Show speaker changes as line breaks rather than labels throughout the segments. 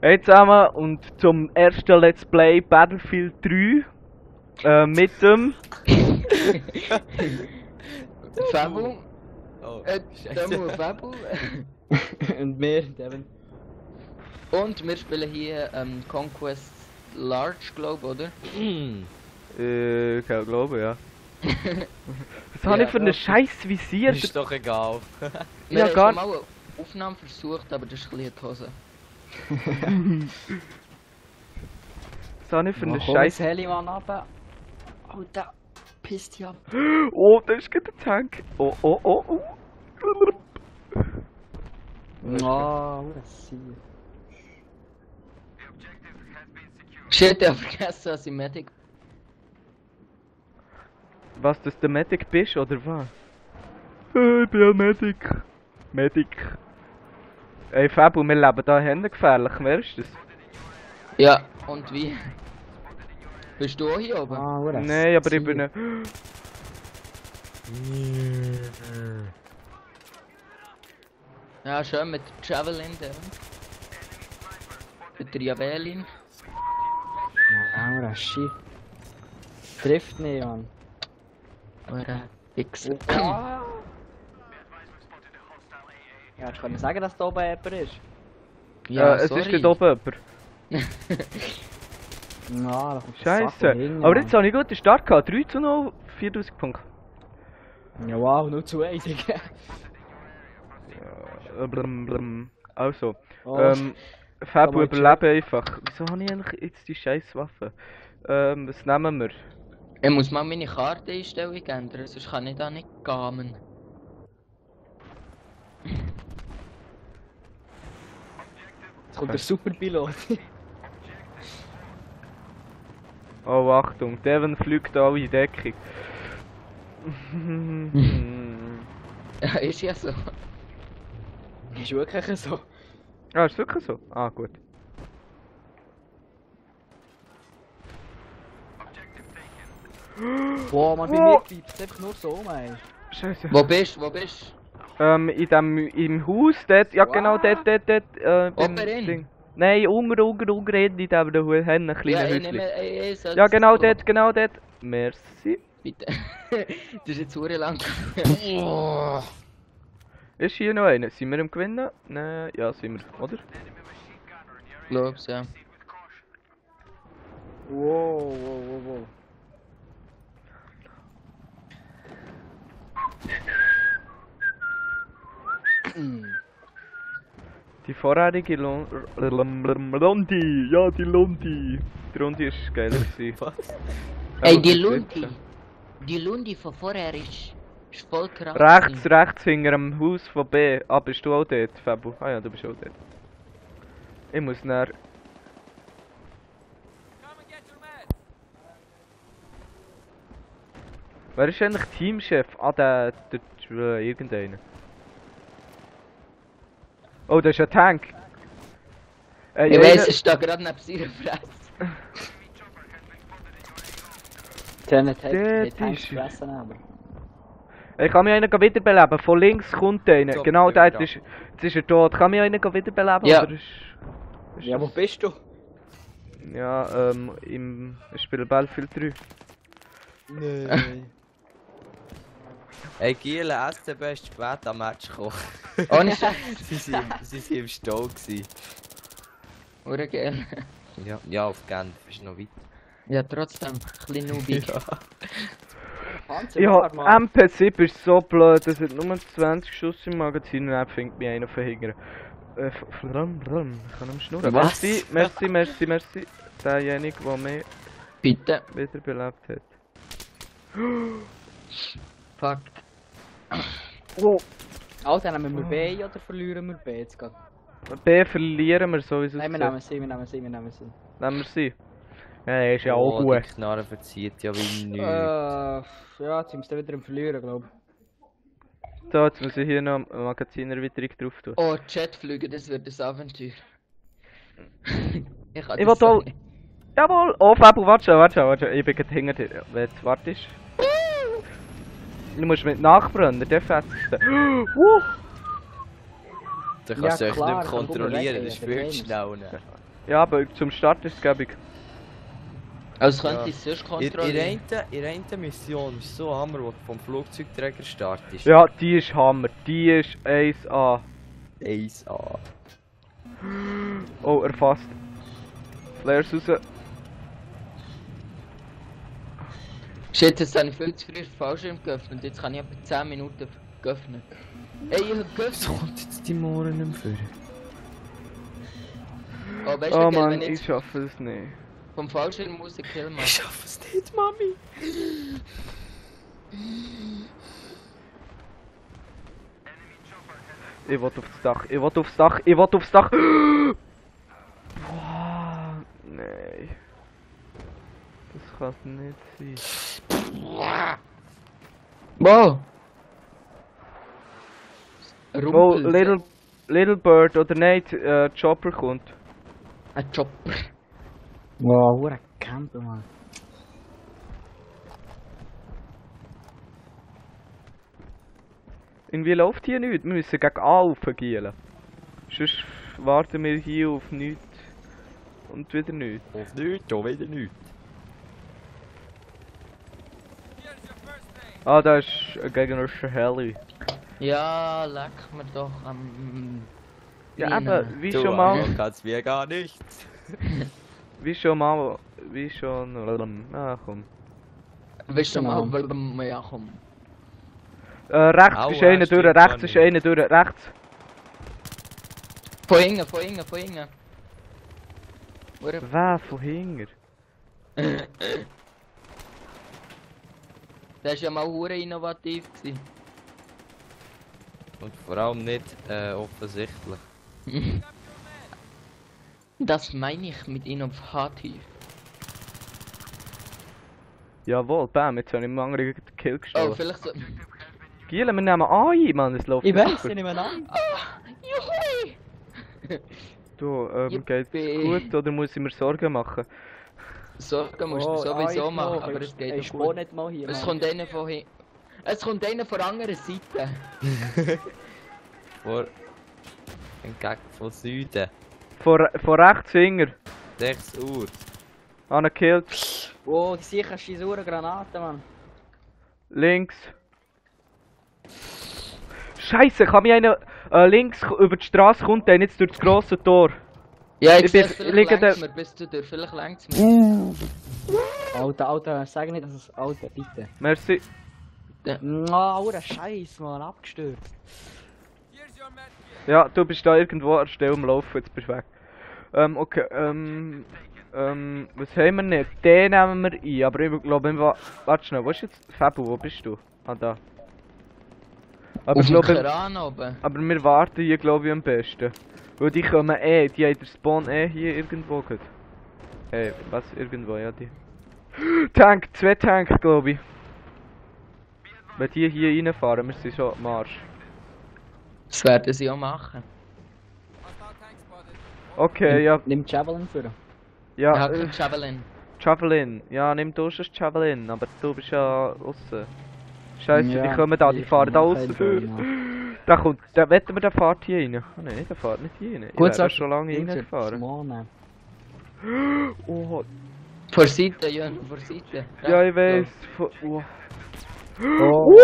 Hey zusammen und zum ersten Let's Play Battlefield 3 mit dem
Fabu.
Oh,
Demo Fabu.
Und mir, Devin.
Und wir spielen hier Conquest Large, glaube oder?
ich glaube ja. Was habe ich für eine scheiß Visier?
Ist doch egal.
Wir
Ja,
haben
gar
schon mal eine Aufnahme versucht, aber das ist ein bisschen in die Hose.
Was habe ich für eine
Das
scheiß...
Helimann runter. Alter, pisst ja.
Oh, da ist gerade ein Tank. Oh, oh, oh, oh.
Oh, das ist
Shit, ich hab vergessen, dass ich Medic.
Was, dass du Medic bist, oder was? Ich bin ja Medic. Medic. Ey Fabu, wir leben da gefährlich, wer ist das?
Ja, und wie? Bist du auch hier oben?
Ah, das
Nein, aber ich bin...
Ja, schön mit Javelin, Devin. Mit der Javelin.
Ah, das ist shit. Trifft nicht, Mann.
Oder X.
Ah. Ja, ich kann sagen, dass da oben jemand ist.
Ja, es ist nicht oben jemand.
Ja, da kommt
Scheiße. Aber jetzt habe ich guten Start gehabt. 3:0, 4000 Punkte.
Ja, wow, 0:1, Digga.
Also,
Oh,
Fabu
aber
überleben einfach. Wieso habe ich eigentlich jetzt die scheiß Waffe? Was nehmen wir?
Ich muss mal meine Karteneinstellung ändern, sonst kann ich da nicht gamen.
Jetzt kommt der Superpilot.
Oh, Achtung, Devin fliegt alle in Deckung.
Ja, ist ja so.
Ist wirklich so.
Ah, ist wirklich so? Ah, gut.
Boah, man, bei
Oh.
mir piepst einfach nur so, mei.
Scheiße.
Wo bist du? Wo bist
Im Haus, dort, ja genau, dort, beim
Oben in?
Ding. Nein, unten, in dem da haben ein
du?
kleines
Ja, ich
Häuschen.
nehme...
Ja, genau dort. Merci.
Bitte. Das ist jetzt sehr lang.
Ist hier noch einer? Sind wir am Gewinnen? Nein, ja, sind wir, oder?
Glaub's, ja.
Wow.
Die vorherige Londi, ja, die Londi. Die Londi ist geil gewesen.
Was?
Ey,
Aber
die
das
Lundi.
jetzt,
Die Lundi von vorher ist voll krass.
Rechts hinter dem Haus von B. Ah, bist du auch dort, Fabu? Ah ja, du bist auch dort. Ich muss näher. Wer ist eigentlich Teamchef? Ah, der irgendeiner. Oh, das ist ein Tank.
Ich weiss, es steht gerade neben seiner Fresse.
Janet
Der
hat Tanks
ist-
gefressen, aber.
Ich kann mich einen wiederbeleben. Von links kommt einer.
So,
Genau,
ja,
der jetzt ist er tot. Kann mich einen wiederbeleben?
Ja.
Oder ist
Ja, wo bist du?
ja, ich spiele Battlefield 3.
Nein.
Ey, Giel, SCB ist spät am Match gekommen.
Ohne Scheiß.
sie sind im Stall gewesen.
Oder geil.
Ja, auf Genf ist noch weit.
Ja, trotzdem. Ein bisschen noobig.
Ja, MP7 ist so blöd, es hat nur 20 Schuss im Magazin und dann fängt mich einer verhindern. Ich kann am Schnurren.
Was?
Merci. Derjenige, der mich
Bitte.
wiederbelebt hat.
Fuck.
Wow.
Alter, nehmen wir B oder verlieren wir B jetzt gerade?
B verlieren wir sowieso.
Nein, wir nehmen sie.
Nehmen wir sie. Ja, er ist ja auch
Oh,
gut.
die Knarre verzieht ja wie nichts.
Ja, jetzt sind wir wieder am Verlieren, glaube ich.
So, jetzt muss ich hier noch eine Magazinerweiterung drauf tun.
Oh, Jetflüge, das wird ein Abenteuer. Ich kann
Ich
das
will auch-
so nicht.
Jawohl! Oh, Fabu, warte schon. Ich bin gerade hinter dir. Wenn du wartest. Du musst mit Nachbrennen, der fetzeste.
Du kannst
Ja,
euch
klar,
nicht
kann
kontrollieren,
gut
das ist
weg,
viel zu schnell. Ne?
Ja, aber zum Start ist es gäbig.
Also könnte
Ja.
ich es sonst
In
kontrollieren.
der einen Mission ist so Hammer, wo du vom Flugzeugträger startest.
Ja, die ist Hammer. Die ist 1A.
1A.
Oh, erfasst. Flares raus.
Shit, jetzt habe ich viel zu früh den Fallschirm geöffnet. Jetzt kann ich etwa 10 Minuten geöffnet. Ey, ich habe geöffnet.
Kommt jetzt die Mohren nicht mehr vor?
Oh, weißt du,
Oh
gell,
Mann,
wenn ich
ich
jetzt
schaffe es nicht.
vom Fallschirm muss ich Kill machen.
schaffe es nicht, Mami.
Ich will aufs Dach, ich will aufs Dach, ich will aufs Dach. Boah, nein. Das kann nicht sein.
Wow!
Oh, Little Bird oder nein, Chopper kommt.
Ein Chopper.
Wow, hure Camper, man.
Irgendwie läuft hier nichts, wir müssen gegen A aufgielen. Sonst warten wir hier auf nichts. Und wieder nichts.
Auf nichts, auch wieder nichts.
Ah, da ist ein gegnerischer Heli.
Ja, leck mir doch am...
Ja,
Mine.
eben, wie
Du,
schon mal,
aber kannst mir gar nichts.
Ah, komm.
Weißt du
Genau.
mal, ja komm.
Rechts
Aua,
ist einer
stimmt
durch,
gar
rechts ist
nicht.
einer durch, rechts.
Von hinten, von hinten, von hinten. Hure-
Wer von hinger?
Der war ja mal hure innovativ gewesen.
Und vor allem nicht offensichtlich.
Das meine ich mit innovativ.
Jawohl, bam, jetzt habe ich einen anderen Kill
Oh,
gestellt.
vielleicht so...
Giele, wir nehmen AI, Mann, es läuft
Ich weiß,
super.
ich nehme an.
Juhui!
Du,
Yippie.
geht's gut oder muss ich mir Sorgen machen?
Sorgen musst du sowieso machen, aber es geht
Ich
doch gut.
nicht mal hier.
Es
Mann.
kommt einer von hin... Es kommt einer von der anderen Seite.
Vor... Entgegen von Süden.
Von rechts hinger.
6 Uhr.
Einer killt.
Wow, die sicher schießt Granaten, Mann.
Links. Scheiße, kann mich einer links über die Straße kommt, der jetzt durch das grosse Tor.
Ja, ich
Ich
sehe,
bin-
vielleicht
liege
längst
da-
mir bis zu dir, vielleicht längst mir.
Alter, sag nicht, dass es Alter, bitte.
Merci.
Hure Scheiß, Mann, abgestürzt.
Ja, du bist da irgendwo an der Stelle am Laufen, jetzt bist du weg. Okay, was haben wir nicht? Den nehmen wir ein, aber ich glaube, warte schnell, wo ist jetzt Fabu, wo bist du? Ah, da. Aber
Auf
ich
dem
glaube,
Kran oben.
aber wir warten hier, glaube ich, am besten. Weil die kommen die haben den Spawn hier irgendwo gut. Hey, was, irgendwo, ja, die. Tank, 2 Tank, glaube ich. Wenn die hier reinfahren, wir sind schon am Arsch.
Das werden sie auch machen.
Okay, ja,
Nimm Javelin für.
ja,
Ja, kein Javelin.
Javelin. Ja, nimm du schon das Javelin, aber du bist ja aussen. Scheiße,
Ja,
die kommen da, die
ich
fahren da
mach
raus.
einen
Da kommt, da wetten wir, der fährt hier rein. Oh nein, der fährt nicht hier rein. Ich wäre schon lange reingefahren.
Mann.
Oh,
Vor Seite, Jön, vor Seite.
ja, ich weiss. Oh.
Oh,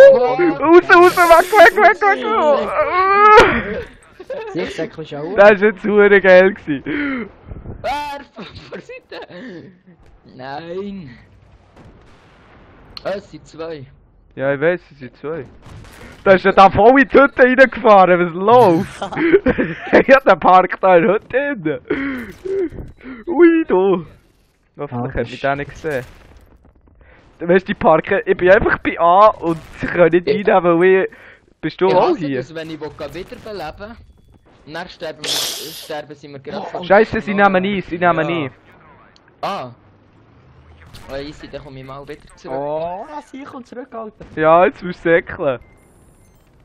Raus, weg!
sich säcklich schon.
Das war jetzt super geil gewesen.
Wer? Vor Seite? Nein. Es sind zwei.
Ja, ich weiss, es sind 2. Da ist ja da voll in die Hütte reingefahren, was läuft? Ja, der parkt da in der Hütte drin. Ui, du. Hoffentlich hat mich der nicht gesehen. Du weißt, die parken, ich bin einfach bei A und sie können nicht reinnehmen, weil ich... Bist du
Ich
auch
hasse
hier?
das, wenn ich wiederbeleben will, dann sterben sie mir gerade.
Scheiße, sie nehmen ein, sie nehmen ein.
Ah. Oh, easy, dann komme ich mal wieder zurück.
Oh, sie kommt zurück, Alter.
Ja, jetzt musst du säckeln.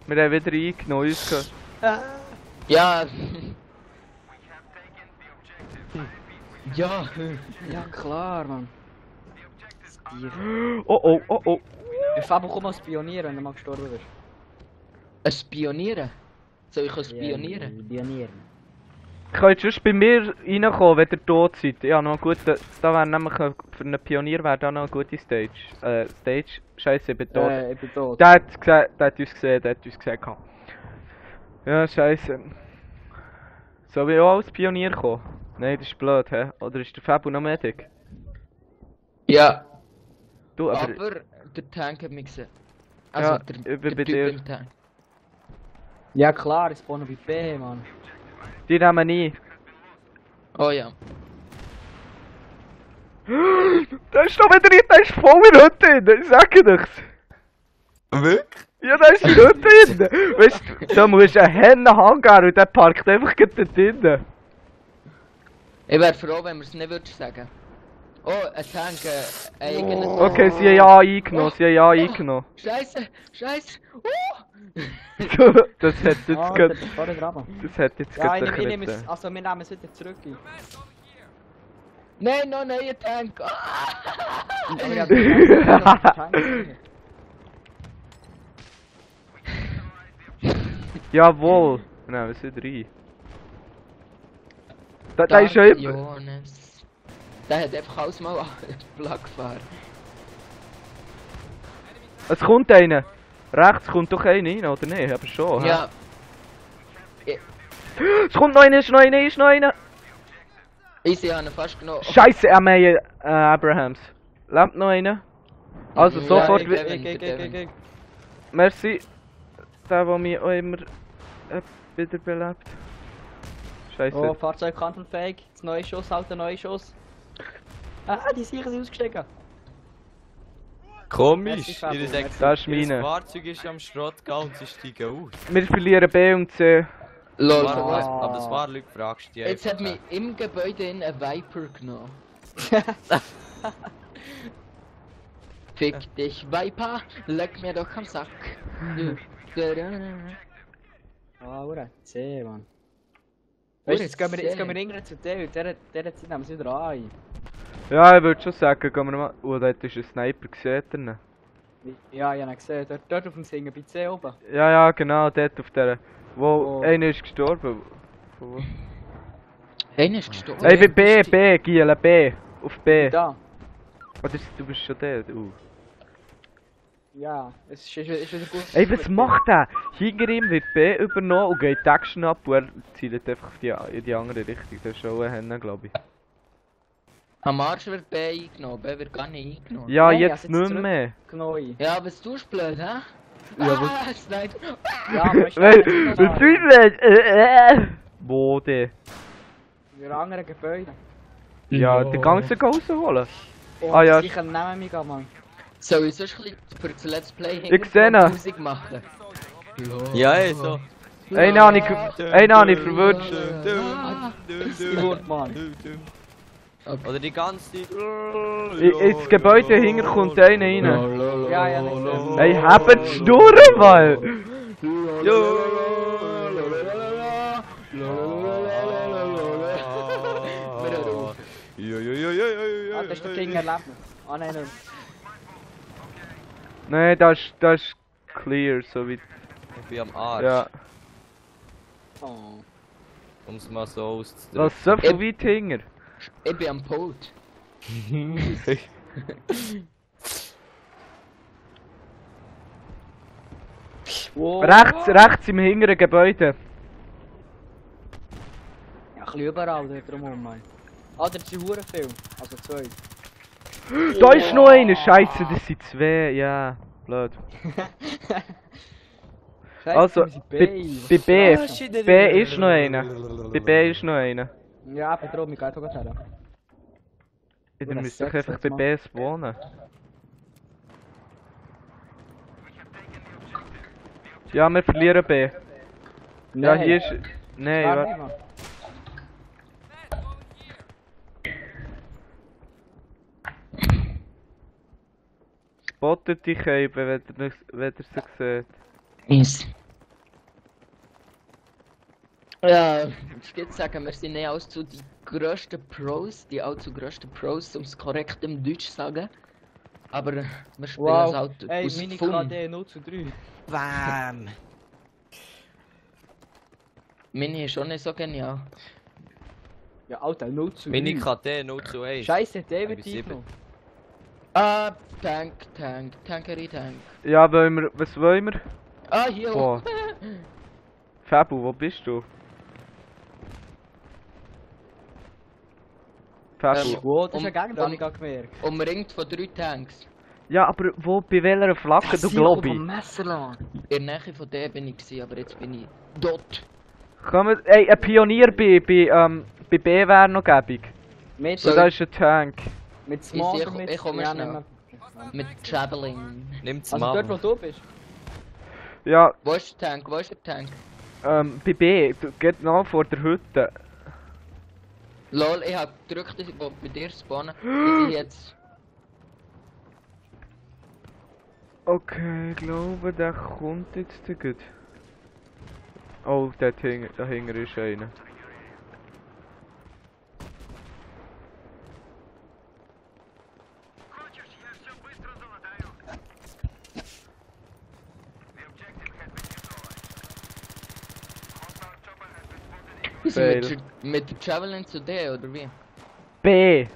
Wir haben wieder eingenommen, uns gehört.
Ja. Ja.
Ja, klar, Mann.
Oh oh, oh oh.
Ich Fabo, komm mal spionieren, wenn du mal gestorben bist.
Ein Spionieren? Soll ich spionieren?
Spionieren.
könnt sonst bei mir reinkommen, wenn ihr tot seid. Ja, noch gut, da wäre nämlich für einen Pionier wäre da noch eine gute Stage. Stage? Scheiße, ich bin tot.
Ich bin tot.
Der hat uns gesehen, gehabt. Ja, scheiße. Soll ich auch als Pionier kommen? Nein, das ist blöd, hä? Oder ist der Fabu noch Medic?
Ja,
Du, aber...
aber der Tank hat mich gesehen. Also
Ja,
der
ich bin bei
Typ
dir.
im Tank.
Ja klar, ich spawne bei B, Mann.
Die nehmen ein.
Oh ja.
Da ist doch wieder nicht, da ist voll in der Hütte drin, ich sage dir's.
Wirklich?
Ja, da ist die Hütte drin. Weißt du, da musst du einen Hennen hangehen und der parkt einfach gerade dort drin.
Ich wäre froh, wenn wir es nicht würdest sagen. Oh, ein Tank, eigenes...
Okay, sie haben ja eingenommen,
Scheiße, scheiße.
Das hat jetzt
Ah,
gerade...
das war der Graben.
Das hat jetzt
Ja,
gerade
ich nehme es,
ein
also wir nehmen es wieder zurück.
Nein, noch ein neuer Tank.
Aber ich hab den Tank.
Jawohl. Nein, wir sind rein. Da ist ja immer...
Jonas. Der hat einfach alles mal Plug gefahren.
Es kommt einer. Rechts kommt doch einer rein, oder nicht? Aber schon. hä?
Ja,
Es kommt noch einer, ist noch einer.
ich habe ihn fast genommen.
Scheiße, Abrahams. Lebt noch einer? Also
Ja,
sofort...
ich
wi-
gebe-
Merci. Der mich auch immer wiederbelebt. Scheiße.
Oh, Fahrzeug kantelfähig. Das neue Schuss, halt der neue Schuss. Ah, die Sicher sind ausgestiegen.
Komisch,
Das ist Fabu,
ihr sagt,
das ist
ihr
meine.
Fahrzeug ist am Schrott gegangen und sie steigen aus.
Wir verlieren B und C.
Lol,
Warte,
was?
aber das war Leute, fragst du die
Jetzt hat
einfach.
mich im Gebäude in ein Viper genommen. Fick dich, Viper, leck mir doch am Sack.
Ah, Ure, C, Mann.
Ure,
Weißt du, jetzt gehen wir
C.
irgendwann zu D und der Zeit nehmen wir wieder an.
Ja, ich würde schon sagen, gehen wir mal... Oh, dort ist ein Sniper gesehen.
Ja, ich habe gesehen, dort auf dem Singen bei C oben.
Ja, genau, dort auf der... Wo
Oh.
einer ist gestorben. Von wo?
Einer ist gestorben.
Ey, B, Giele, B. Auf B.
Da.
Oder du bist schon der,
Ja, es ist wieder gut.
Ey, was macht der? Hinter ihm wird B übernommen und geht die Action ab und er zielt einfach in die andere Richtung. Das ist schon ein Hennen, glaube ich.
Am Arsch wird B eingenommen, B wird gar nicht eingenommen.
Ja,
Nein,
jetzt
also
nicht
zurück.
mehr.
Knoi.
Ja, was tust du blöd, hä?
Ja,
Sniper.
Ja, weißt du,
Was tust du? Wo denn?
in anderen Gebäuden.
Ja, den kannst du rausholen.
Oh,
Ah, ja.
sicher nehmen mich gar, Mann.
Soll ich sonst ein bisschen für das Let's Play
Ich sehe ihn.
Musik machen?
Ja, ey, so.
Einen habe ich verwünscht.
Die Wort, Mann.
Oder die ganze Zeit.
Ins Gebäude hinten kommt einer rein.
Ja, ja, nicht.
Ey, habt die Schnurren, mal!
Ah, das ist der King Erlebnis. Ah, nein, nein.
Nein, das ist clear, so wie...
Ich bin am Arsch.
Ja.
Oh.
Um es mal so auszudrücken.
Das ist so viel weit hinter.
Ich bin am Pult.
Wow.
Rechts im hinteren Gebäude.
Ja, ein bisschen überall dort drumherum, Mann. Ah, da sind Huren viel. Also 2.
Da ist noch einer, Scheiße, das sind zwei, ja. Blöd. Also, bei B.
Ah, shit,
B ist noch einer. Bei B ist noch einer.
Ja, eben drum, ich gehe doch her.
Ja, dann müsst ihr doch einfach bei B spawnen. Ja, wir verlieren B. Ja, hier ist... Nein, warte. Spottet die Käbe, wenn ihr sie seht.
Yes. Ja, ich würde sagen, wir sind nicht allzu die grössten Pros, die allzu grössten Pros, um es korrekt im Deutsch zu sagen. Aber wir spielen es
Wow,
halt
ey,
aus
Mini
Fun.
KD 0:3.
Bam!
Mini ist schon nicht so genial.
Ja, Alter, 0 zu 9.
Mini KT 0 zu 1.
Scheiße,
Hab
David
ich
tief
sieben.
noch.
Ah, Tank.
Ja, wollen wir... Was wollen wir?
Ah, hier.
Boah. Fabu, wo bist du? Fabu.
Wow, das ist
Um-
ein Gegner,
um-
hab ich gerade gemerkt.
Umringt von 3 Tanks.
Ja, aber wo, bei welcher Flagge, du glaub ich?
Messerland.
In der Nähe von der bin ich gewesen, aber jetzt bin ich dort.
Komm, ey, ein Pionier bei B wäre noch gäbig.
Mit,
So, da ist ein Tank.
mit Small
Ich-
oder mit...
ich komme
ja,
schnell.
nicht mehr.
Mit Traveling.
Nimm's
Also
mal.
dort, wo du bist.
Ja,
Wo ist der Tank? Wo ist der Tank?
bei B, du geht noch vor der Hütte.
Lol, ich hab gedrückt, dass ich bei dir spawnen. Ich jetzt.
Okay, ich glaube, der kommt jetzt gut. Oh, dahinter ist einer.
Wir
Fail.
sind mit der Traveling zu dir, oder wie?
B!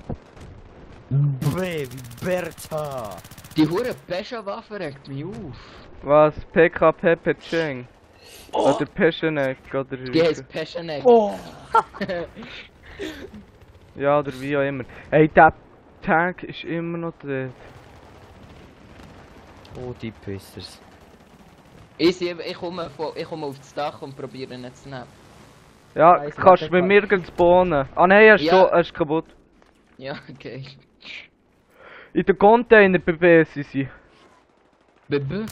Baby Bertha!
Die hure Pescha-Waffe regt mich auf.
Was? PKP Pecheng? Oder Peschenek? Oder...
Die heisst Peschanek.
Oh!
Ja, oder wie auch immer. Hey, der Tank ist immer noch dort.
Oh, die Pissers.
Ich komme auf das Dach und probiere ihn zu nehmen.
Ja,
Weiss
kannst
nicht,
du mit mir gehen spawnen. Ah nein, er ist kaputt.
Ja, okay.
In den Container bei B sind sie.
Bebe.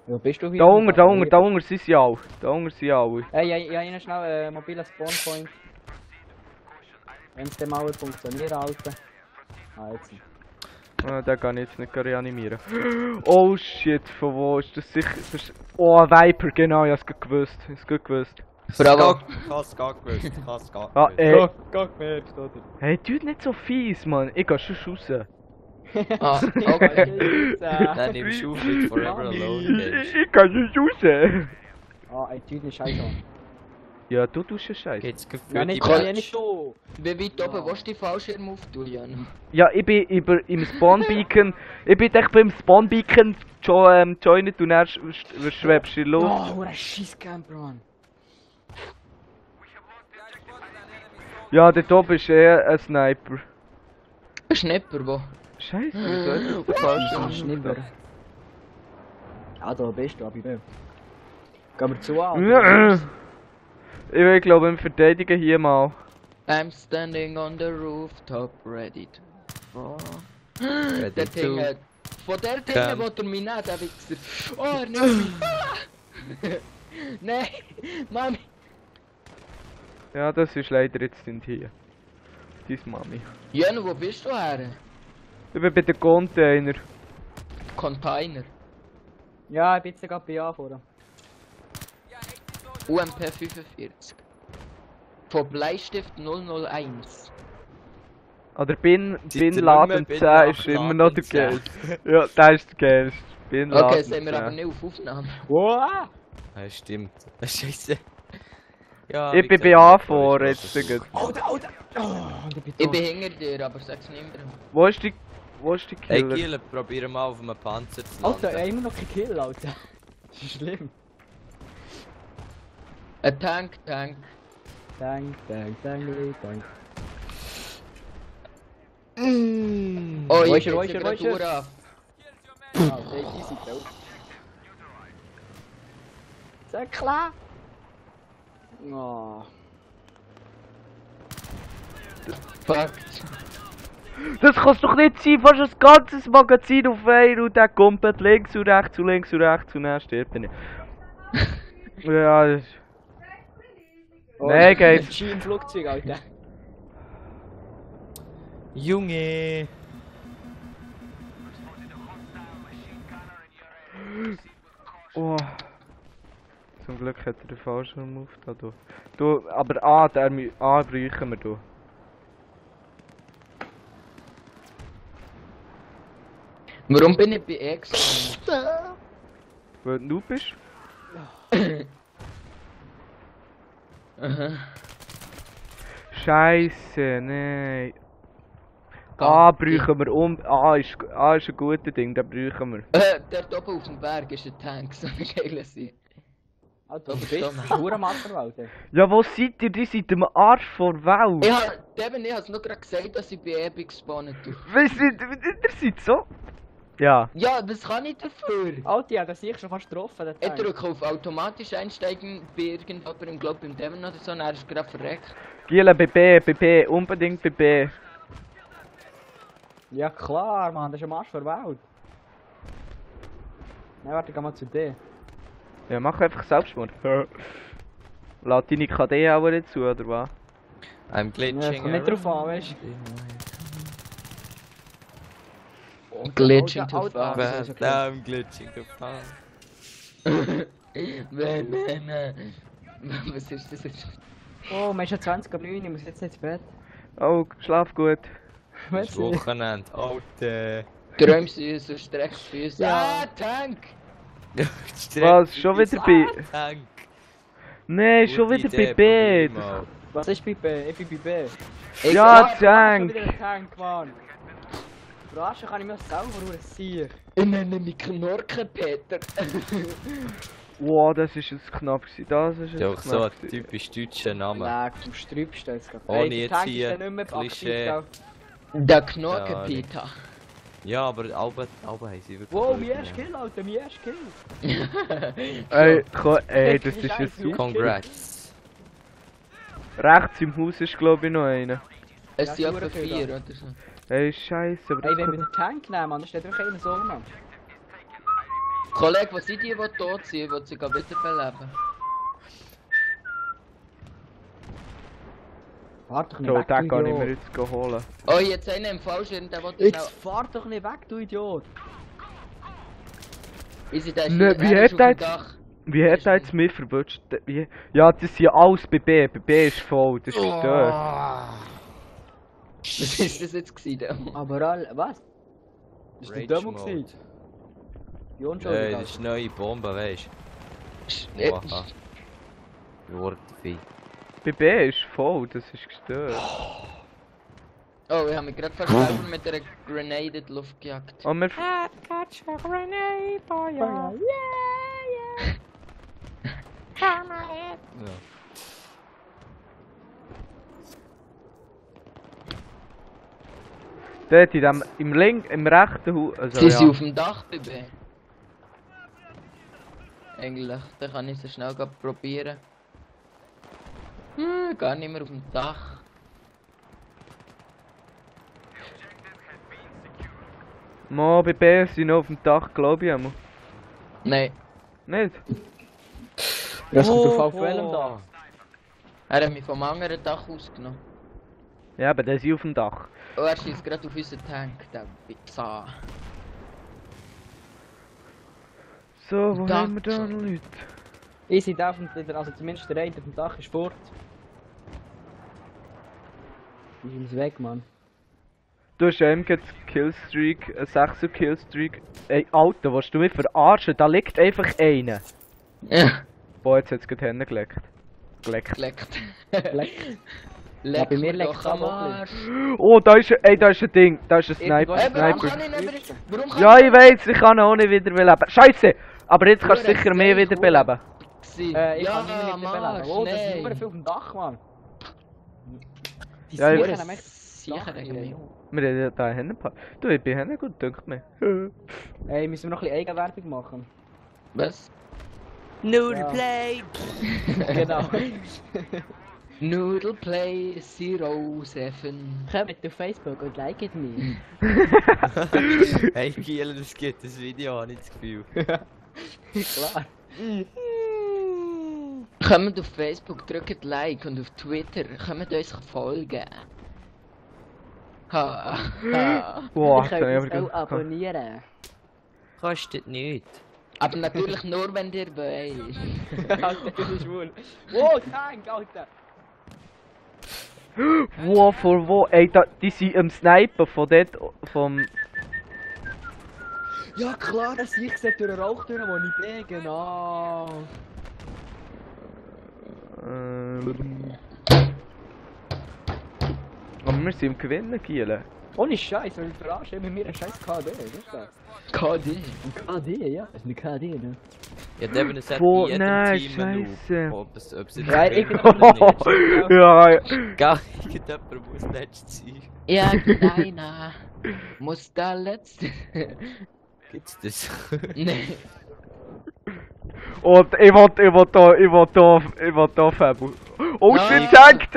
Wo bist du hier?
Da unten sind sie alle. Da unten sind sie alle.
Hey, ja, Ihnen schnell mobilen Spawnpoint. Wenn es dem mal funktioniert, Alter. Ah, jetzt.
Ah, den kann ich jetzt nicht reanimieren. Oh shit, von wo ist das sicher? Das ist... Oh, ein Viper, genau, ich hab's gerade gewusst. Ich hab's gerade gewusst.
Bravo.
Ich hab's gar gewusst. Ich hab's gar
Ah,
gewusst.
gemerkt, oder?
Hey, tut nicht so fies, Mann. Ich geh schon raus.
Ah, okay.
Dann nimmst du auf mit Forever Alone Games.
Ich kann nicht raus.
Ah, ein Typ ist scheiße.
Ja, du tust ja Scheiße.
Geht's
Ja,
gefühlt
nicht,
die
ja,
Patch?
nicht so.
Wie weit oben willst du die Fallschirm auftun, Jan?
Ja, ich bin im Spawnbeacon. Ich bin echt beim Spawnbeacon schon joined und dann schwebst du in die Luft.
Oh, ein Scheißcamper, Mann.
Ja, dort oben ist ein Sniper.
Ein Schnepper, wo?
Scheiße, wieso ist das der falsche
Schnipper. Ja, da bist du, Abi. Gehen wir zu
Ja. Ich glaube, wir verteidigen hier mal.
I'm standing on the rooftop, ready to fall.
Ready
Der
to
Ding hat... Von der Ding,
camp.
wo der mich nicht, der Wichser. Oh, er nimmt mich. Nein, Mami.
Ja, das ist leider jetzt nicht hier. Deine Mami.
Jan, wo bist du her?
Ich bin bei den Container.
Container.
Ja, ich bin jetzt gerade bei A vorne.
UMP 45. Von Bleistift 001.
Oder Bin
Seid ihr
Laden
nicht
10
mehr
ist
Bin
immer noch der
Laden
geilste. Ja, der ist der geilste. Bin Laden
Okay, sind wir aber
10.
nicht auf Aufnahme.
Wow!
Ja, stimmt. Scheiße. Ja,
Ich
wie
bin bei
gesagt,
A
die
vor,
Story
jetzt
ist
gut.
Alter! Oh, und ich bin
Ich
tot.
bin hinter dir, aber sag's niemandem.
Wo ist die
Hey,
Killer?
Giel, probier mal auf einem Panzer zu
Alter,
landen.
immer noch kein Kill, Alter. Das ist schlimm.
Ein Tank.
Tank.
Oh,
Wo
ich
ist er, wo
bin
ist er, wo ist er?
Temperatur ab.
Ah, der ist easy, tot. Sehr klar. Oh.
Fuck.
Das kann's doch nicht sein, fast ein ganzes Magazin auf einen und der komplett links und rechts und links und rechts und dann stirbt er nicht. Ja, das ist...
Oh,
Nee, geht's.
Ski im Flugzeug, Alter.
Junge!
Oh. Zum Glück hat er den falschen Move da. Du, aber A brauchen wir da.
Warum bin ich bei X?
Weil du bist?
Aha.
Scheiße, nein. A brauchen wir A ist ein guter Ding, den brauchen wir.
Dort oben auf dem Berg ist ein Tank, so eine geile Sache.
Alter, du bist pur am Abverwalten, ey.
Ja, wo seid ihr? Die seid am Arsch vor Welt.
Ich hab's nur gerade gesagt, dass ich bei Epic gespawnt bin.
Ihr seid so? Ja.
Ja, was kann ich dafür?
Alter, ja, das sehe ich schon fast getroffen, der
Ich
Tank.
drücke auf automatisch einsteigen bei irgendjemandem, glaub beim Demon oder so, und er ist gerade verreckt.
Giele bei B, unbedingt bei B.
Ja klar, Mann, das ist am Arsch der Welt. Nein, warte, geh mal zu dir.
Ja, mach einfach Selbstmord. Lass deine KD auch nicht zu, oder was?
I'm
Ja,
glitching.
kommt nicht drauf an, weißt du.
Glitching
Alter,
to
Alter,
far.
das ist okay.
I'm glitching to far.
Was ist das jetzt?
Oh, man ist ja 20 ab 9, ich muss jetzt ins Bett.
Oh, schlaf gut.
Das
Weißt du?
Wochenende. Alter.
Träumsüß und Streckfüße.
Ja.
Ah, Tank!
Was, schon wieder bei...
Tank.
Nee, schon
Gute
wieder bei
Idee,
B.
probier mal.
Was ist bei B? Ich bin bei B.
Ich
Ja,
sag,
Tank.
Schon wieder ein Tank, Mann. Verarschen kann ich mich selber nur sicher.
ich nenne mich Knorke Peter.
Wow, das ist jetzt knapp gewesen. Das ist
Ja,
jetzt
auch so
knapp
ein
gewesen.
typisch deutscher Name.
Nein, du sträubst jetzt gerade.
Ohne
der
jetzt
Tank
hier
ist ja nicht mehr
Klischee.
aktiv,
Der Knorke
Ja,
Peter.
Ja, aber Alben haben sie wirklich.
Wow, mein
gut
erster
gemacht.
Kill, Alter, mein erster Kill.
Ey, komm, ey, das ist
Scheiße,
jetzt super.
Congrats.
Rechts im Haus ist glaube ich noch einer.
Es
Ja,
sind etwa
Sauerfeld,
4
ja.
oder so.
Ey, scheiße, aber
Ey,
das
wenn wir
kommt...
den Tank nehmen, Mann, dann steht einfach einer so rum.
Kollege, was sind die tot sind? Ich will sie gar wiederbeleben.
Fahr doch nicht
So,
weg,
den
du
kann ich mir
Idiot.
jetzt holen.
Oh, jetzt einer im Fallschirm, der will
Jetzt
schnell...
fahr doch nicht weg, du Idiot.
Easy, der ist
Ne,
hier,
wie
er ist
hat der
auf dem
jetzt-
Dach.
Wie hat er jetzt mich verwünscht? Wie... Ja, das sind alles bei B. Bei B ist voll, das ist gestört.
Was ist das jetzt gewesen?
Aber all, was? Das war
Rage
der Demo
Mode.
gewesen. Die
Ey,
Unschuldigen.
das ist eine neue Bombe, weißt du? Oha. Wortvieh.
Bei B ist voll, das ist gestört.
Oh, ich habe mich gerade fast selber mit einer Grenade in die Luft gejagt.
Oh, wir...
Ja.
Dort in dem... im rechten Haus... Also,
Sie sind
ja.
auf dem Dach, Baby. Eigentlich, da kann ich so schnell grad probieren. Gar nicht mehr auf dem Dach.
Mo, bei B sind noch auf dem Dach, glaube ich einmal.
Nein,
Nicht?
Das kommt auf welchem da?
er hat mich vom anderen Dach ausgenommen.
Ja, aber der ist auf dem Dach.
Oh, er schießt gerade auf unseren Tank, der Pizza.
So, wo
Da-
haben wir da noch Leute?
Ich sehe auf dem, also zumindest der eine auf dem Dach ist fort. Die sind weg, Mann.
Du hast eben gerade Killstreak, 6er Killstreak. Ey, Alter, willst du mich verarschen? Da liegt einfach einer.
Ja,
Boah, jetzt hat's gerade hingelegt. Geleckt.
leckt.
Leck.
Leck
bei mir
mir
leckt's
doch am
auch ein
Arsch.
Oh, da ist ein Ding. Da ist ein Sniper.
Ey, warum
Sniper.
kann ich nicht wieder... Warum kann
Ja, ich weiß, ich kann ihn auch nicht wiederbeleben. Scheiße! Aber jetzt kannst du sicher mehr wiederbeleben.
sie?
Ich
Ja,
kann nicht mehr
am
beleben.
Arsch,
Oh, das ist nur
nein.
viel auf dem Dach, Mann. Die
Ja, ich
suchen
weiß.
nämlich
Sicher wegen mir.
Wir haben ja da hinten ein paar. Du, ich bin hinten gut, denkt mir.
Ey, müssen wir noch ein bisschen Eigenwerbung machen?
Was?
Ja.
Play!
Genau.
Noodle Play 07.
Kommt auf Facebook und liket mich.
Hey, Kiel, das gibt das Video, habe ich das Gefühl.
Klar.
Kommt auf Facebook, drückt Like und auf Twitter kommt uns folgen. Ha, ha.
Boah,
Ihr
das
könnt
habe ich
uns
aber
auch
gut.
abonnieren.
Kostet nichts.
Aber natürlich nur, wenn ihr wollt.
Alter, das ist schwul. Wow, Tank, Alter.
Wo, vor wo? Ey, da, die sind am Sniper von dort, vom...
Ja klar, das sehe ich durch den Rauch durch, wo ich bin, genau.
Wir sind im Gewinnen, Giele.
Ohne Scheiß, weil ich verarsche mit mir ein scheiß KD, weißt du das?
KD.
Ein KD, ja. Das ist ein KD, ne?
Ja, Devin ist halt
Boah,
in jedem
nein,
Team ein
Scheisse.
Noob. Ob es
Ja,
jetzt
irgendjemand
nicht.
Ja,
Gar irgendjemand muss letzt sein.
Ja, kleiner. Muss da letzte.
Gibt's das?
Nee.
und ich will da Fabu. Oh
Nein.
shit, Tank.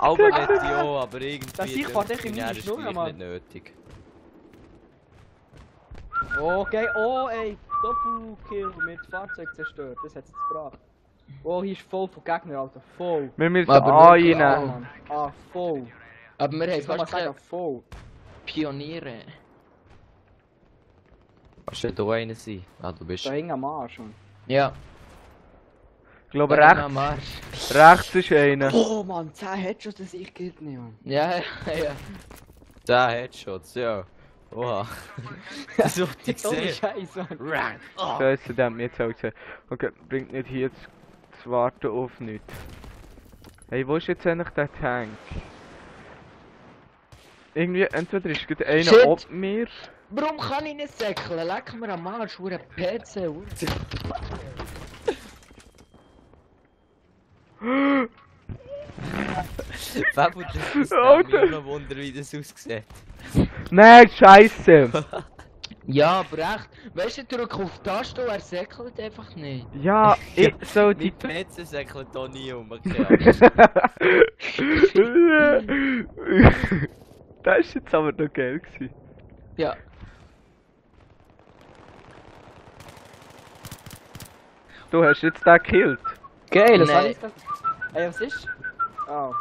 Aber nicht ja, aber irgendwie
Das ich fahr dich in meine Schnur,
Spiel
Mann.
nicht nötig.
Okay, oh ey, Doppelkill mit Fahrzeug zerstört, das hat's jetzt gebracht. Oh, hier ist voll von Gegner, Alter, voll.
Wir müssen
Aber
Ah,
wirklich,
rein.
Mann. Ah, voll.
Aber wir haben
Ich kann mal
fast keine
sagen, voll.
Pioniere.
Kannst du da einer sein? Ah, du bist...
Da hing am Arsch, Mann.
Ja.
Ich glaube
da
rechts,
am Arsch.
rechts ist einer.
Oh Mann, 10 Headshots, das ich gilt nicht, Mann.
Ja.
10 Headshots, ja. Oha. Das wollte ich
Ohne
sehen.
Scheiß, Mann.
Rang. Oh.
Scheiße, der hat mich jetzt auch gesehen. Okay, bringt nicht hier zu warten auf nichts. Hey, wo ist jetzt eigentlich der Tank? Irgendwie, entweder ist gerade einer
Shit.
ob mir.
Warum kann ich nicht säckeln? Leck mir am Arsch, hure PC. hure.
Fabio, das ist
Alter.
mir noch Wunder, wie das aussieht.
Nein, Scheiße!
Ja, aber echt. Weißt du, drück auf die Taste und er säckelt einfach nicht.
Ja, ich soll die.
Mein PC säckelt hier nie um, okay.
Das ist jetzt aber noch geil gewesen.
Ja.
Du hast jetzt den gekillt.
Geil, das
Nee.
habe ich gesagt. Ey, was ist? Oh,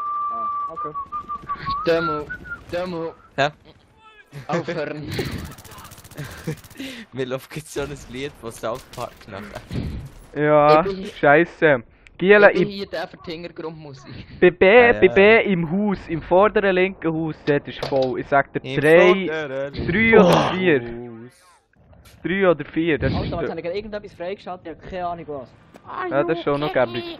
okay.
Demo.
Hä?
Aufhören.
Mir läuft jetzt so ein Lied von South Park nachher.
Ja,
Ich bin-
Scheiße. Giela,
Ich bin
ich
hier der für die Hintergrundmusik.
bei B,
Ah, ja.
bei B im Haus, im vorderen linken Haus, dort ist voll. Ich sag dir 3 oder 4. 3 oder 4, das
Alter,
ist
was habe
der.
ich gerade irgendetwas freigeschaltet? Ich habe keine Ahnung was.
Ja, das ist schon noch gäbig.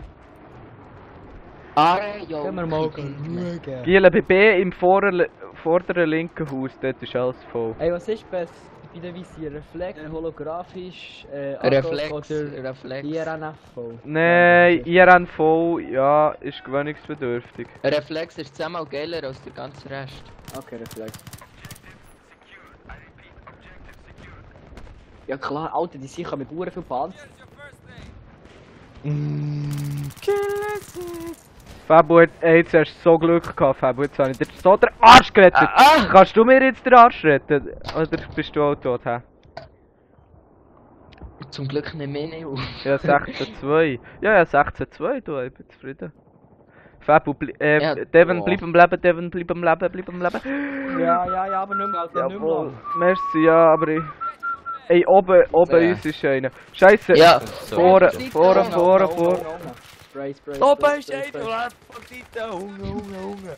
Are, yo.
Können wir mal schauen.
Giela, bei B im vorderen linken Haus, dort ist alles voll.
Ey, was ist besser? Bei der Visier? Reflex, holographisch,
Reflex.
oder
Reflex.
IRNF?
Nein, IRNV, ja, ist gewöhnungsbedürftig.
Reflex ist 10-mal geiler als der ganze Rest.
Okay, Reflex. Ja klar, Alter, die sicher mit Uhren viel Panzer.
Fabu, jetzt hast du so Glück gehabt, Fabu, jetzt habe ich dir so den Arsch gerettet. Kannst du mir jetzt den Arsch retten? Oder bist du auch tot, hä?
Zum Glück nicht mehr nicht auf.
Ja, 16-2. Ja, 16-2, du, ich bin zufrieden. Fabu,
Ja,
Devin,
boah.
bleib am Leben, Devin, bleib am Leben, bleib am Leben.
Ja, aber nicht mehr, Alter, nicht mehr
Jawohl,
lang.
merci, ja, aber ich... Ey, oben uns ist einer. Scheiße!
Ja.
Vorne.
Spray, Spray,
Oben
Spray,
ist
Spray,
einer,
Spray.
der von Seite. Hunger.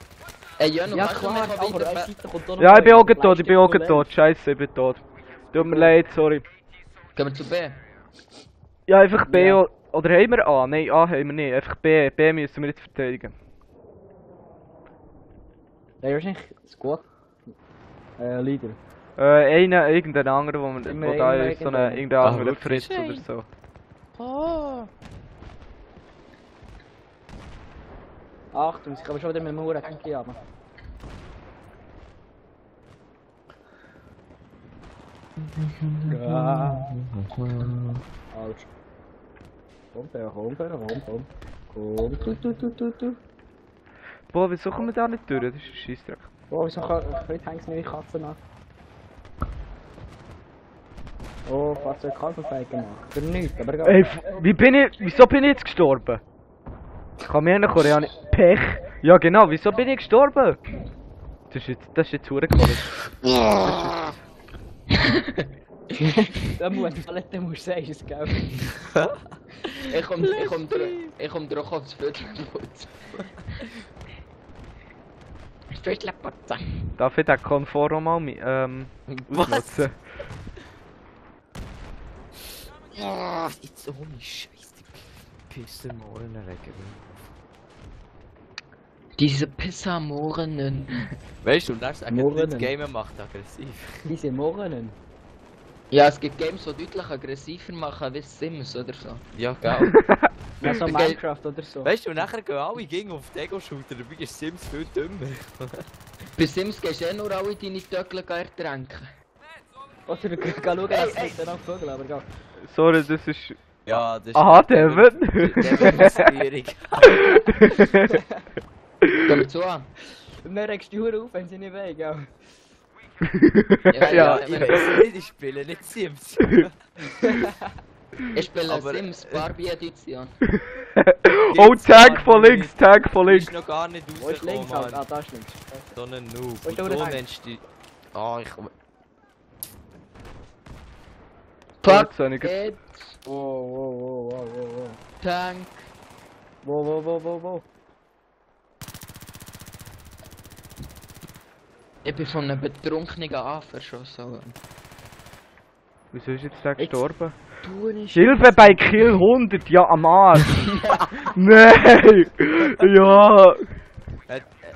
Ey, Jönno,
Ja
kannst du mich
klar,
noch
aber
weiter...
eine Seite kommt doch noch
Ja, ich bin
einer.
auch tot, ich bin auch
Bleibst du
tot. Scheiße, ich bin tot. Tut mir leid, sorry.
Gehen wir zu B?
Ja, einfach B
Ja.
oder haben wir A? Nein, A haben wir nicht. Einfach B. B müssen wir jetzt verteidigen.
Ja, wahrscheinlich Squad. Leader.
Irgendein anderer, wo
Immer
da ist, so
irgendeiner.
irgendein
Ah,
anderer
wirklich?
Fritz oder so.
Achtung, ich kann schon wieder mit dem Uhren haben. Ja. Falsch. Komm. Komm.
Boah, wieso kommen wir da nicht durch? Das ist ein Scheissdreck.
Oh, wieso hängen meine Katzen nach? Oh, Fahrzeug Kalbenfeig gemacht. Für nichts, aber egal.
Ey, wieso bin ich jetzt gestorben? Kann mir einer Koreaner... Pech! Ja genau, wieso bin ich gestorben? Das ist jetzt verdammt
Da muss ich Toilette musst sagen, ist gell?
Ich komm drauf aufs Viertelputz. Viertelputz.
Darf ich den Komfort auch mal ausnutzen?
Ja, jetzt ohne Scheiß, die Pisse im Ohren regen.
Diese Pissamorenen.
Weißt du, und dann sagen,
Morgen.
das Gamer macht aggressiv.
Diese Morgen.
Ja, es gibt Games, die deutlich aggressiver machen wie Sims oder so.
Ja, gell.
Ja, so
Okay.
Minecraft oder so.
Weißt du, und nachher gehen alle gegen auf die Ego-Shooter, dabei ist Sims viel dümmer.
Bei Sims gehst du nur alle deine Töckchen ertränken.
Oder geh schauen, dass es miteinander vögeln, aber gell.
Sorry, das ist...
Ja, das ist...
Aha, Devin.
Devin-Styling.
Gehen wir zu an.
Und dann regst du die Hure auf, wenn sie nicht wollen, gell.
Ja,
Ich weiß nicht, ich spiele nicht Sims.
Ich spiele
Aber,
Sims Barbie Edition.
Oh,
Gibt's
Tag
gar
von
nicht.
links, Tag von links.
Ist noch gar nicht
Wo ist links
rausgekommen,
halt?
Mann.
Ah, da ist links.
So ein Noob.
Wo ist
Und
der
du
Tank?
nennst die... Ah, ich...
Fuck
jetzt habe ich ge-
it,
Wow.
Tank.
Wo.
Ich bin von einem betrunkenen A verschossen worden.
Wieso ist jetzt der gestorben?
Du nicht.
Hilfe bei Kill 100, ja am Arsch. Nein! Ja!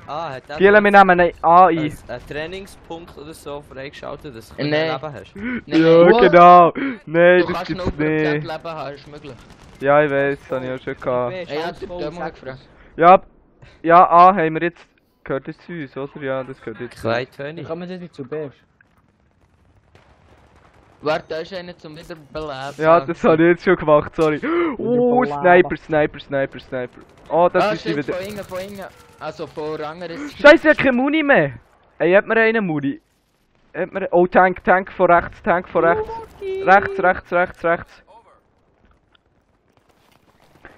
hat das
Giele, wir nehmen eine AI.
ein Trainingspunkt oder so freigeschaltet, dass du
Nein.
ein Leben hast?
Ja, genau. Nein,
Du
das
kannst
gibt's
noch 0%
nicht.
Leben haben, ist möglich.
Ja, ich weiß, das habe ich auch schon gehabt.
Ey, ja, der mal gefragt.
Ja, ja, A haben wir jetzt... Gehört das zu uns, oder? Ja, das gehört jetzt zu uns.
Kleid
Wie
wenig.
kann man das nicht zu B?
Warte, da ist einer zum Wiederbeleben.
Ja, das habe ich jetzt schon gemacht, sorry. Oh, Sniper. Oh, das
Ah,
ist sie
stimmt,
wieder.
von innen. Also von anderes.
Scheiße, ich hab keine Muni mehr. Ey, hat mir einen Muni? Hat mir... Oh, Tank von rechts. Rechts.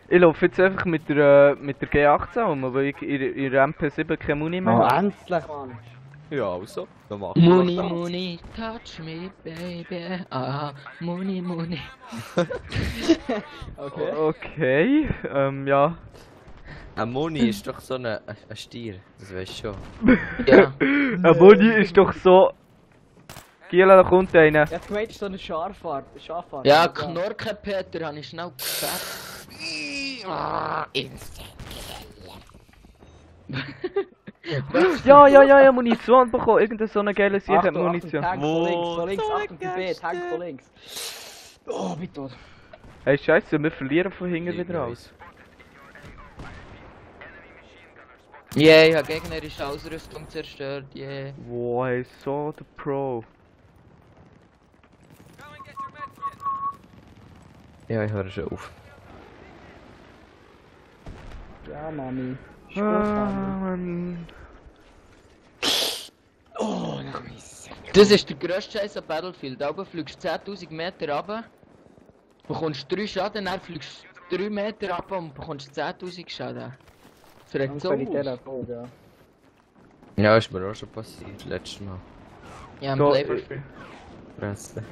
Ich laufe jetzt einfach mit der G18 um, weil ich in der MP7 keine Muni mehr
Oh,
habe.
endlich, Mann.
Ja, also. Dann mach
Muni, touch me, baby. Ah, Muni.
Okay.
Okay, ja.
Ein Moni ist doch so ein Stier, das weißt du schon.
Ja.
Ein Muni ist doch so... Giela, da kommt einer.
Ja, du meinst so eine Schafahrt.
Ja, Knorke Peter, habe ich schnell gesagt.
Ja, Munition bekommen. Irgendeine so eine geile Sicher hat Munition.
Tank
Wo?
von links,
So
Achtung, die B, Tank von links. Oh, bin tot.
Hey, scheiße, wir verlieren von hinten wieder aus.
Yeah, ich habe gegnerische Ausrüstung zerstört, yeah.
Wow, hey, so der Pro.
Ja, ich höre schon auf.
Ja, Mami. Ist gut,
Ah,
Mami.
Mann.
Oh, nach mir.
Das ist der grösste Scheiß am Battlefield. Da oben fliegst du 10.000 Meter runter, bekommst 3 Schaden, dann fliegst du 3 Meter runter und bekommst 10.000 Schaden. Das regt so aus.
Ja.
Ja, ist mir auch schon passiert, letztes Mal.
Ja, im
So,
Play for Free.
Fresse.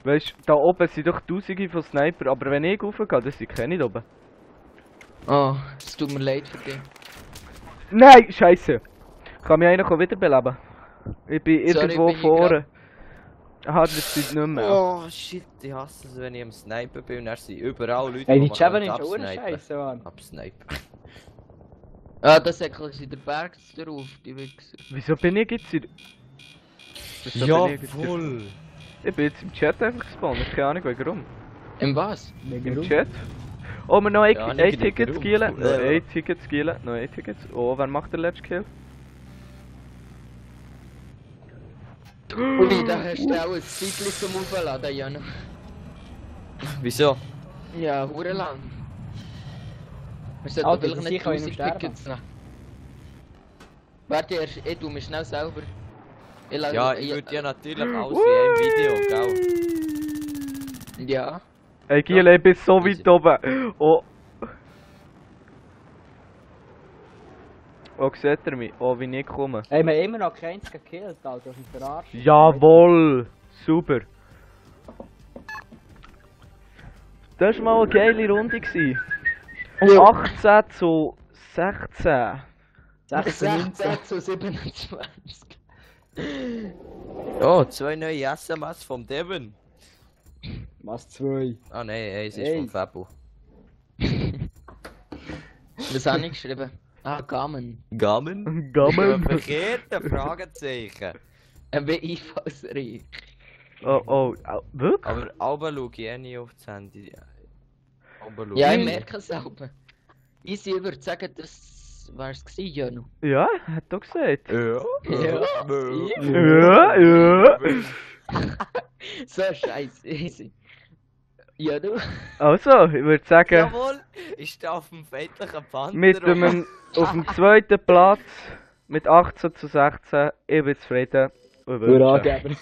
Weißt du, da oben sind doch Tausende von Sniper, aber wenn ich raufgehe, dann sind keine da oben.
Oh, es tut mir leid für dich.
Nein, scheiße. Kann mich einer wiederbeleben? Ich bin
Sorry,
irgendwo
bin ich
vorne. Aha, das sind nicht mehr.
Oh shit, ich hasse es, wenn ich am Sniper bin und dann sind überall Leute,
Ey, die
man
Javelin
kann
ist schon
absnipen.
scheiße, Mann.
Absnipen.
Ah, das säckelt in der Berg drauf, die Wichser.
Wieso bin ich jetzt in... Wieso bin ich jetzt in- Ich bin jetzt im Chat einfach gespawnt, keine Ahnung warum.
In was?
Im Chat? Oh, wir noch ein
Ja, nicht
Ticket
genug.
skillen. Noch
Ja.
ein Ticket skillen. Noch ein Ticket. Oh, wer macht den letzten Kill?
Ui, da hast du auch ein Zeitchen zum Aufladen, Jan.
Wieso?
Ja, hure lang. Wir sollten
Alter,
vielleicht
die
nicht
können
1000
sterben.
Tickets nehmen. Warte, ich tu mich schnell selber.
Ja, ich würde ja natürlich alles in einem Video, gell?
Ja.
Hey Giel, ich bin so weit oben. Oh. Oh, seht ihr mich? Oh, wie ich komme.
Ey, wir haben immer noch keinen gekillt, Alter. Das ist ein Verarsch.
Jawohl! Super! Das war mal eine geile Runde. 18 zu 16.
16.
16 zu 27.
Oh, 2 neue SMS vom Devin.
Was, 2?
Ah nein, eins ist
Hey.
vom Fabo.
Was habe ich geschrieben? Ah, Gamen.
Gamen?
Gammel.
Verkehrte Fragezeichen.
Ein Einfallsreich.
Oh, wirklich?
Aber Alba schaue ich eh nie auf das Handy. Alba schaue
Ja,
ich
ich
nie.
merke es selber. Easy würde sagen, das war es gewesen, Janu.
Ja, hat doch gesagt.
Ja.
Ja.
So scheiße, easy. Janu.
Also, ich würde sagen,
Jawohl, ich stehe auf dem feindlichen Panther.
mit dem, auf dem zweiten Platz mit 18 zu 16, ich bin zufrieden. Und
Hurra,
wünsche-
Geber.